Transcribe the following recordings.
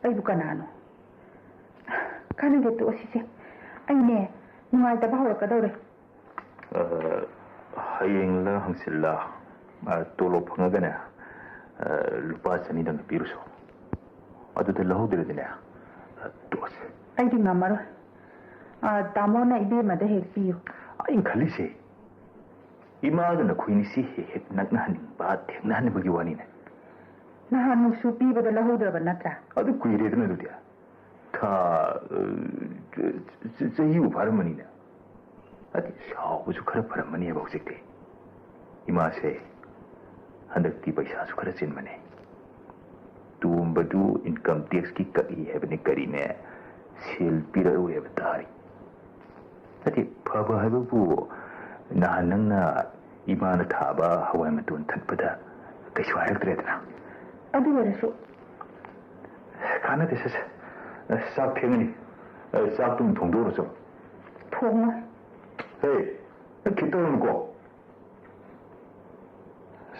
Ai bukanano. Kana gitu osise. Aine nungai ta bahura kadore. Hayeng la hangsilla tolo phangagana lupa chani dang piruso. Adu de lahodredine. Tos. Ai di ngamaro. Tamona ibe ma de hekpiyo. Ai khalise. Imagana khuini si hek nakna haning ba thekna han bagi wani ne. Nahan su pi ba de lahodra ba natra. Adu kuire de na dia. Tha sahi uparamani ne. Adi shao bu khara paramani ba uksekte. Ima se handakti paisa su khara chin mane. Tum badu income tax ki kari hai bane kari ne sel pira ru hai batari. Adi phaba hai bu nahanangna imana thaba hawai matun thakpada kaisu haraktre dana. Adu warasu. Kana de sak thengani sak tum thongdo ro. Thongma. Hey, kitong ko.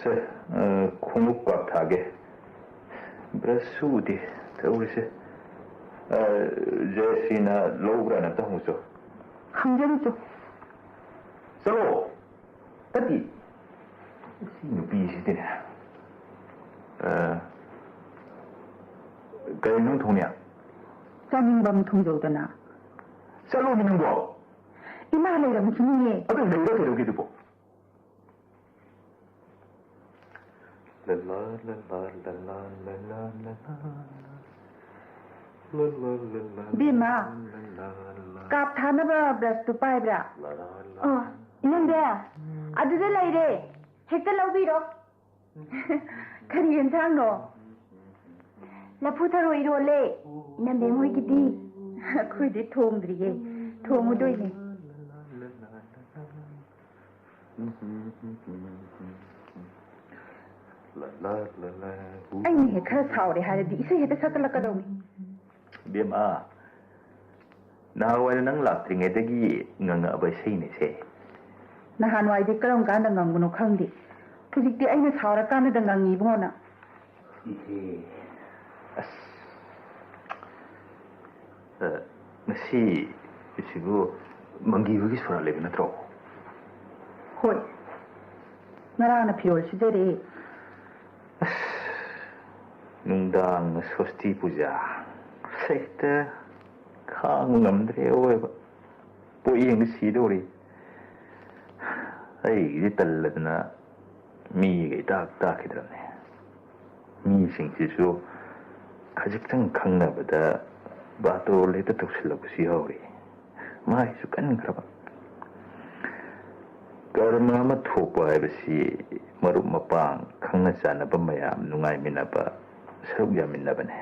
Se khumuk ka thage. Brasudi tawise jesina logra na tahmuso. Hamjaru. Salo. Tati. Si nupi si tene. Kaya nung thongnya. Chaningbam thongjodana. Salo ni nungbo. Ima leram chuniye. Adu leira kero ki dupo. La la la la la la la la la la la la. Bima. Kap thana ba brush tu pai bra. Oh, inande. Adu de leire. Hekta lobiro. Kari ensang no. La putharo irole. Inande moi kiti. Khoi de thongdriye. Thongu doine. Anh này khá sao để hai đi sẽ hết tất cả các đồng. Biếm à, nào ai nắng lạc thì nghe tới cái ngang ngỡ bởi xây này sẽ. Na Hà Nội thì các ông cá đang ngang nó không đi. Thì dịch thì anh ấy sao ra cá nó đang ngang nghỉ bông à? Masih isigu mangi bagi suara lagi na tro. Hoi, nara na piol si dere. Nungdang sosti puja, sekte kang ngamdre oe ba. Po iyeng si dori. Ai di talladna mi ga tak idramne. Mi sing si su khajikang khangna bada bato leta tuksilak si hori. Mai su kan kraba. Karma ma thokpa haibasi marup mapang khangna chanaba mayam nungai minaba saruk yaminabane.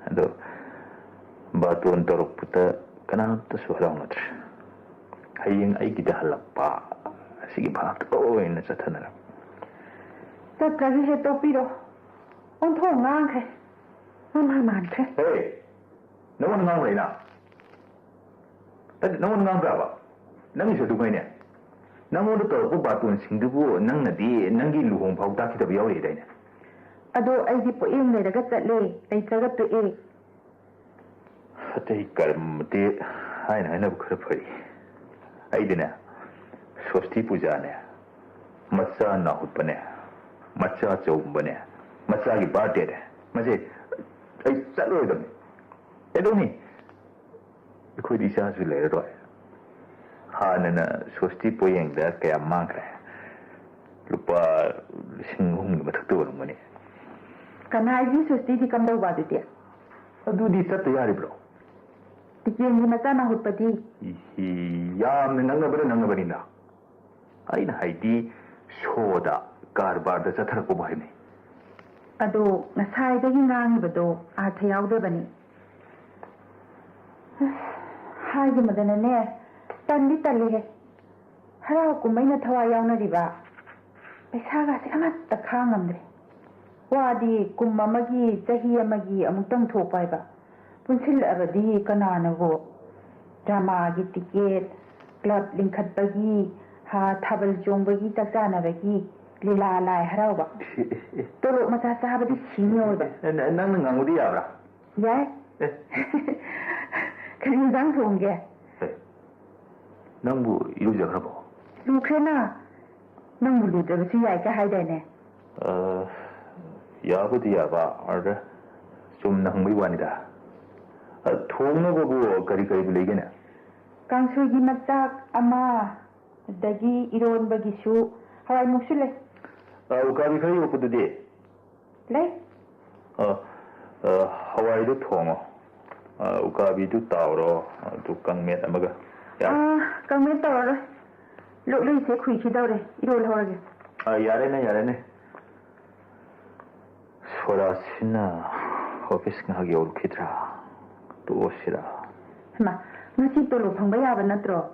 Ado baton torokputa kanamta su halawngatra. Hayeng aigida halakpa sige bhakta oina chathanara. Tatkazi he topiro. On thong ngang khe. Mama man khe. Hey, no one ngang right now. No one ngang brava. Nang iso dumay niya. Nang mo to ko batun singdubu nang nadi nang gi luhong phau ta kita biyaw dai ne. Ado ai di po im le daga chatle tai chaga to e. Hatai karam te hai na bu khar phari. Ai dina sosti puja ne. Matsa na hutpane. Matsa chaumbane. Matsa gi birthday ne. Mase ai chalo dam. Edo ni. Ko di sa su le ro. Hanana sosti poyeng da kaya mangkre. Lupa singhung mathak tu orang mani. Kanai ji sosti di kam dau ba de dia. Adu di sat yari bro. Tikeng ni mata na hutpati. Ya nanga bari na. Ai na haidi soda karbar da chathar ko bhai me. Ado nasai da gi ngang bado a thayau de bani. Hai ji madana ne. Tandi tali harau kumai na thawa yauna riba paisa ga se amatta khangamdre wadi kumma magi chahi amagi amutang thopai ba punsil abadi kanana go drama gi ticket club lingkhat bagi ha thabal jong bagi takana bagi lila lai harau ba tolo mata sa badi chinyo ba nang ngangudi abra ya ꯀꯔꯤ ꯏꯟꯖꯥꯡ ꯊꯣꯡꯒꯦ? ꯅꯪꯕꯨ 이루ꯖꯈ꯭ꯔꯕꯣ? ꯂꯨꯈ꯭ꯔꯦꯅ. ꯅꯪꯕꯨ ꯂꯨꯗ꯭ꯔꯕꯁꯨ ꯌꯥꯏ ꯀ ꯍꯥꯏꯗꯥꯏꯅꯦ? 야부디 야바 알아 좀 낭비 완이다. 통나고고 거리 불리겠네. ꯀꯥꯡꯁꯣꯏꯒꯤ ꯃꯆꯥꯛ ꯑꯃ ꯑꯗꯒꯤ 이론ꯕꯒꯤꯁꯨ ꯍꯋꯥꯏꯃꯨꯛꯁꯨ ꯂꯩ. 우가비 khari yopududi. ꯂꯩ. hawaidu thongo. 우가비도 따오로 또 깡met amaga. 깡met 따오로. 록루이세 쿠이키다오래. 이롤 하오라게. 야래네. 소라시나 오피스 하기 어렵더라. 또 오시라. 마, ngasi tolo phangba yaba natro.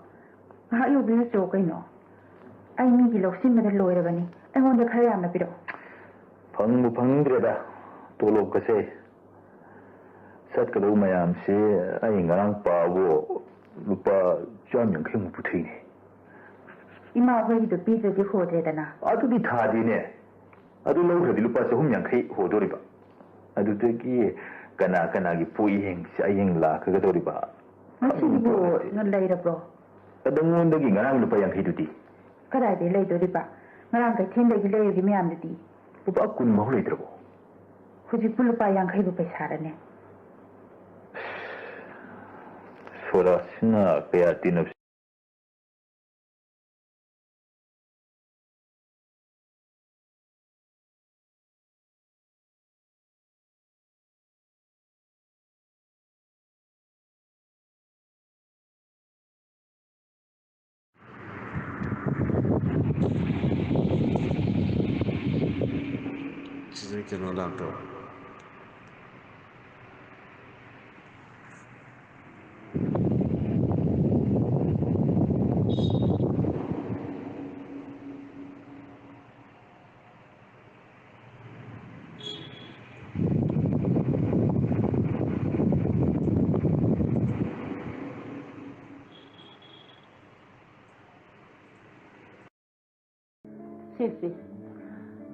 Ha yo bi so kaino. Ai mi gi loksin me loirabani. Ai honda khara yamna piro. phangdreda. tolo kase. satkalu mayam se ai ngarang pawo lupa jamyang khemu puthine. Ima hoi do pi je ho dredana. Adudi thadine. adu lawkhadi lupa chahum yankhai hodoriba adudagi kana gi pui heng sayeng la khaga doriba masibo nan leirabro adangondagi ngarang lupa yankhai dudi kada de leidoriba ngarang kai thendagi leigi myam dudi lupa kun mahu leidrabo huji lupa yankhai bu paisarane sora sina kaya tinap kino lakto. Sisi,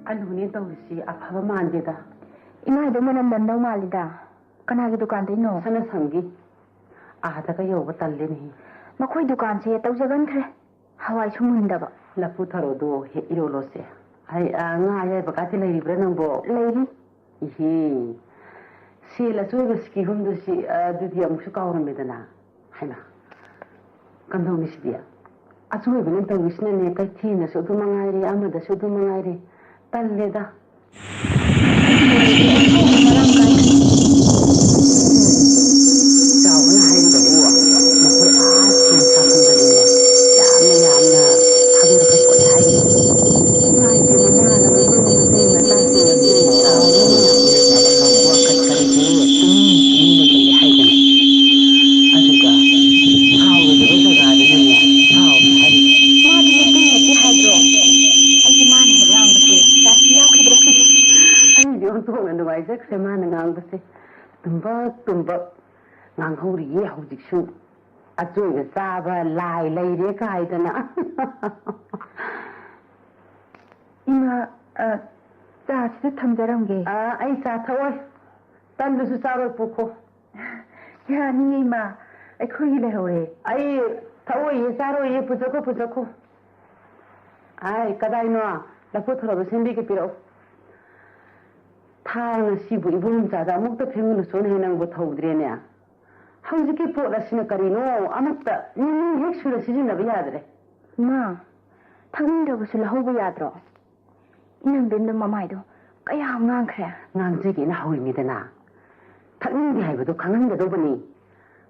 aluni tawsi afaba mandeda. Ima do manam dandau malida. Kanagi dukan dino? Sana sangi. Ahada ka yoba talleni. Makoi dukan se tawjagan khre. Hawai chumundaba. Lapu tharo do he irolo se. Ai nga ai bakati lai ribra nangbo. Leiri. Ihi. Si la suega ski humdo si dudi amushu kawramedana. Haina. Kandau nisdiya. Acuwe bilang tawisna ne kai thina su du mangairi amada su du mangairi talleda jawna hairi da buwa makoi asin sakanda ne yamna hadura ka kone hairi nai de mana na mai gun na dai na ta su na su wa ka kare ji tumi ne kan hairi aduga hawo da ba daga da ne hawo hairi Madi meeting nati hadro. Ai man he lang basi. Rasi yaw khidro. Ai di on to ngan wai jak se man ngang basi. Tumba ngang hori ye hojik su. Ajoy ga saba lai re kai dana. Ima cha si thamjaramge. Ai sa thawai. Tan du su saro pukho. Ya ni ima. Ai khoi le hore. Ai thawai ye saro ye pujako. Ai kadai no la puthro ba sembi ke piro. Thang sibu ibum jada mukta phemunu son henang bo thawdre ne. Hawjiki pola sina karino amatta ni hek sura sijina ba yadre. Ma. Thangda bu sul hoba yadro. Inang bin da mamai do. Kaya ngang khre. Ngang jigi na hawi mi dana. Thakning di haiba do khangan da do bani.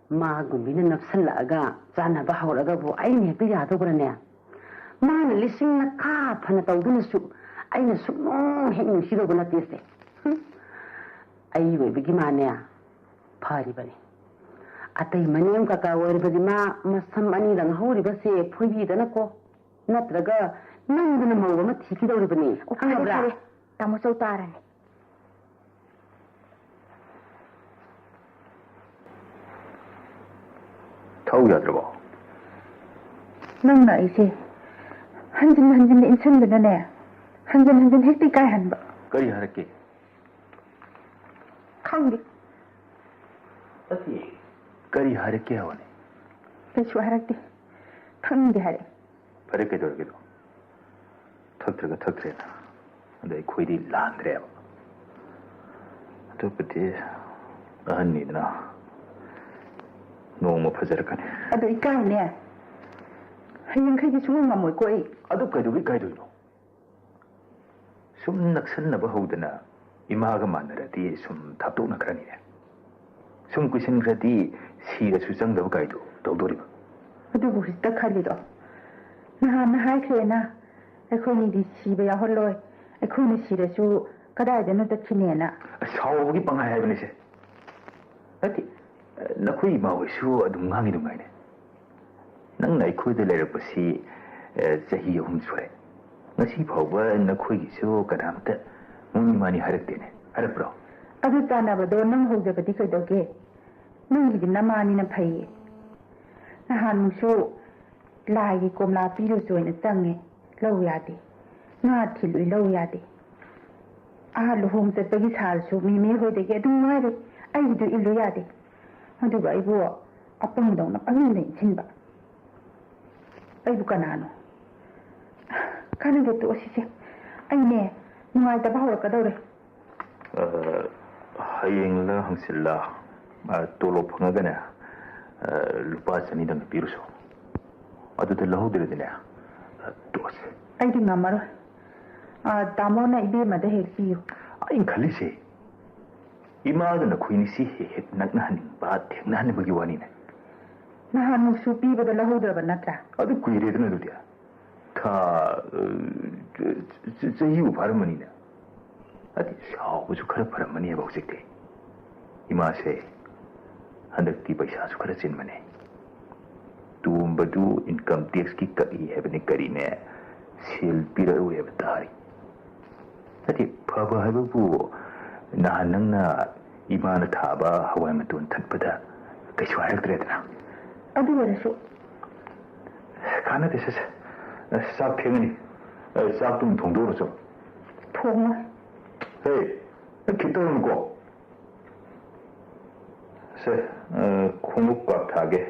Ma gumbina nafsalla aga jana ba hawraga bo ai ne pi ya do brane. Ma na lising na ka phana tawduna su ai na su no hek ni siro bana tese. Ai we bigi ma ne phari bani. Atai manem ka ka wor bagi ma masam ani dang hawri ba se phoibi dana ko natraga nanguna mawa ma thiki dawri bani. Khare. Tamo sau tarani. thau yadrabo Nang na ise. Hanjin insan bana ne. Hanjin hekti kai hanba. kari harake Khangdi. ꯑꯗꯨꯗꯤ ꯀꯔꯤ ꯍꯥꯏꯔꯛꯀꯦ ꯍꯥꯏꯕꯅꯦ ꯀꯩꯁꯨ ꯍꯥꯏꯔꯛꯇꯦ ꯊꯛꯅꯤꯡꯗꯦ ꯍꯥꯏꯔꯛꯑꯦ ꯐꯔꯦ ꯀꯩꯗꯧꯔꯒꯦꯗꯣ ꯊꯛꯇ꯭ꯔꯒ ꯊꯛꯇ꯭ꯔꯦꯅ ꯑꯗ ꯑꯩꯈꯣꯏꯗꯤ ꯂꯥꯟꯗ꯭ꯔꯦꯕ ꯑꯇꯣꯞꯄꯗꯤ ꯑꯍꯟꯅꯤꯗꯅ ꯅꯣꯡꯃ ꯐꯖꯔꯛꯀꯅꯤ ꯑꯗꯣ ꯏꯀꯥꯏꯅꯦ ꯍꯌꯦꯡꯈꯩꯗꯤ ꯁꯨꯡꯉꯝ ꯉꯝꯃꯣꯏꯀꯣ ꯑꯩ ꯑꯗꯨ ꯀꯩꯗꯧꯕꯩ ꯏꯀꯥꯏꯗꯣꯏꯅꯣ ꯁꯨꯝ ꯅꯛꯁꯟꯅꯕ ꯍꯧꯗꯅ ꯏꯃꯥꯒ ꯃꯥꯟꯅꯔꯗꯤ ꯁꯨꯝ ꯊꯥꯞꯇꯣꯛꯅꯈ꯭ꯔꯅꯤꯅꯦ ꯁꯨꯝ ꯀꯨꯏꯁꯤꯟꯈ꯭ꯔꯗꯤ ꯁꯤꯔꯁꯨ ꯆꯪꯗꯕ ꯀꯥꯏꯗꯣ ꯇꯧꯗꯣꯔꯤꯕ ꯑꯗꯨꯕꯨ ꯍꯧꯖꯤꯛꯇ ꯈꯜꯂꯤꯗꯣ ꯅꯍꯥꯟꯅ ꯍꯥꯏꯈ꯭ꯔꯦꯅ ꯑꯩꯈꯣꯏꯅꯤꯗꯤ ꯁꯤꯕ ꯌꯥꯎꯍꯜꯂꯣꯏ ꯑꯩꯈꯣꯏꯅ ꯁꯤꯔꯁꯨ ꯀꯗꯥꯏꯗꯅꯣ ꯆꯠꯈꯤꯅꯦꯅ ꯁꯥꯎꯕꯒꯤ ꯄꯪꯍꯥꯏ ꯍꯥꯏꯕꯅꯤꯁꯦ ꯅꯠꯇꯦ ꯅꯈꯣꯏ ꯏꯃꯥ ꯍꯣꯏꯁꯨ ꯑꯗꯨꯝ ꯉꯥꯡꯉꯤꯗꯨ ꯉꯥꯏꯅꯦ ꯅꯪꯅ ꯑꯩꯈꯣꯏꯗ ꯂꯩꯔꯛꯄꯁꯤ ꯆꯍꯤ 3 ꯁꯨꯔꯦ ꯉꯁꯤ ꯐꯥꯎꯕ ꯅꯈꯣꯏꯒꯤꯁꯨ ꯀꯅꯥꯝꯇ ꯃꯣꯏ ꯏꯃꯥꯅꯤ ꯍꯥꯏꯔꯛꯇꯦꯅꯦ ꯍꯥꯏꯔꯛꯄ꯭ꯔꯣ ꯑꯗꯨ ꯆꯥꯟꯅꯕꯗꯣ ꯅꯪ ꯍꯧꯖꯕꯗꯤ ꯀꯩꯗꯧꯒꯦ ꯅꯪꯒꯤꯗꯤ ꯅꯃꯥꯅꯤꯅ ꯐꯩꯌꯦ ꯅꯍꯥꯟꯃꯨꯛꯁꯨ ꯂꯥꯏꯒꯤ ꯀꯣꯝꯂꯥ ꯄꯤꯔꯨꯁꯨ ꯑꯣꯏꯅ ꯆꯪꯉꯦ ꯂꯧ ꯌꯥꯗꯦ ꯉꯥ ꯊꯤꯜꯂꯨꯏ ꯂꯧ ꯌꯥꯗꯦ ꯂꯨꯍꯣꯡ ꯆꯠꯄꯒꯤ ꯁꯥꯜꯁꯨ ꯃꯤꯃꯤ ꯍꯣꯏꯗꯒꯤ ꯑꯗꯨꯝ ꯉꯥꯏꯔꯦ ꯑꯩꯒꯤꯗꯨ ꯏꯜꯂꯨ ꯌꯥꯗꯦ ꯑꯗꯨꯒ ꯑꯩꯕꯨ ꯑꯄꯪꯗꯧꯅ ꯄꯪꯅꯤꯡꯗ ꯏꯟꯁꯤꯟꯕ ꯑꯩꯕꯨ ꯀꯅꯥꯅꯣ ꯀꯥꯟꯅꯗꯦ ꯇꯣꯛꯑꯁꯤꯁꯦ ꯑꯩꯅꯦ ꯅꯨꯡꯉꯥꯏꯇꯕ ꯍꯧꯔꯛꯀꯗꯧꯔꯦ ꯍꯌꯦꯡꯂ ꯍꯪꯆꯤꯠꯂ ꯇꯣꯂꯣꯞ ꯐꯪꯉꯒꯅꯦ ꯂꯨꯄꯥ 200 ꯄꯤꯔꯨꯁꯨ ꯑꯗꯨꯗ ꯂꯧꯍꯧꯗ꯭ꯔꯗꯤꯅꯦ ꯇꯣꯛꯑꯁꯤ ꯑꯩꯗꯤ ꯉꯝꯃꯔꯣꯏ ꯇꯥꯃꯣꯅ ꯏꯕꯦꯝꯃꯗ ꯍꯦꯛ ꯄꯤꯌꯨ ꯑꯩꯅ ꯈꯜꯂꯤꯁꯦ ꯏꯃꯥꯒ ꯅꯈꯣꯏꯅꯤꯁꯤ ꯍꯦꯛ ꯅꯛꯅꯍꯟꯅꯤꯡꯕ ꯊꯦꯡꯅꯍꯟꯅꯤꯡꯕꯒꯤ ꯋꯥꯅꯤꯅꯦ ꯅꯍꯥꯟꯃꯨꯛꯁꯨ ꯄꯤꯕꯗ ꯂꯧꯍꯧꯗ꯭ꯔꯕ ꯅꯠꯇ꯭ꯔꯥ ꯑꯗꯨ ꯀꯨꯏꯔꯦꯗꯅ ꯑꯗꯨꯗꯤ ꯊꯥ ꯆꯍꯤꯕꯨ ꯐꯥꯔꯝꯃꯅꯤꯅꯦ ꯑꯗꯨꯗꯤ ꯁꯥꯎꯕꯁꯨ ꯈꯔ ꯐꯔꯝꯃꯅꯦꯕ ꯍꯧꯖꯤꯛꯇꯤ ꯏꯃꯥꯁꯦ ꯍꯟꯗꯛꯇꯤ ꯄꯩꯁꯥꯁꯨ ꯈꯔ ꯆꯤꯟꯕꯅꯦ ꯇꯣꯝꯕꯗꯨ ꯏꯟꯀꯝ ꯇꯦꯛꯁꯀꯤ ꯀꯛꯏ ꯍꯥꯏꯕꯅꯤ ꯀꯔꯤꯅꯦ ꯁꯦꯜ ꯄꯤꯔꯛꯎ ꯍꯥꯏꯕ ꯇꯥꯔꯤ ꯅꯠꯇꯦ ꯐꯕ ꯍꯥꯏꯕꯕꯨ ꯅꯍꯥꯟ ꯅꯪꯅ ꯏꯃꯥꯅ ꯊꯥꯕ ꯍꯋꯥꯏ ꯃꯇꯣꯟ ꯊꯠꯄꯗ ꯀꯩꯁꯨ ꯍꯥꯏꯔꯛꯇ꯭ꯔꯦꯗꯅ ꯑꯗꯨ ꯑꯣꯏꯔꯁꯨ ꯀꯥꯟꯅꯗꯦ ꯁꯦ ꯆꯥꯛ ꯊꯦꯡꯉꯅꯤ ꯆꯥꯛꯇꯨꯝ ꯊꯣꯡꯗꯣꯛꯎꯔꯁꯨ ꯊꯣꯡꯉꯣꯏ ꯍꯦ ꯈꯤꯇꯪꯀꯣ ꯁꯦ ꯈꯣꯡꯎꯞ ꯄꯥꯛ ꯊꯥꯒꯦ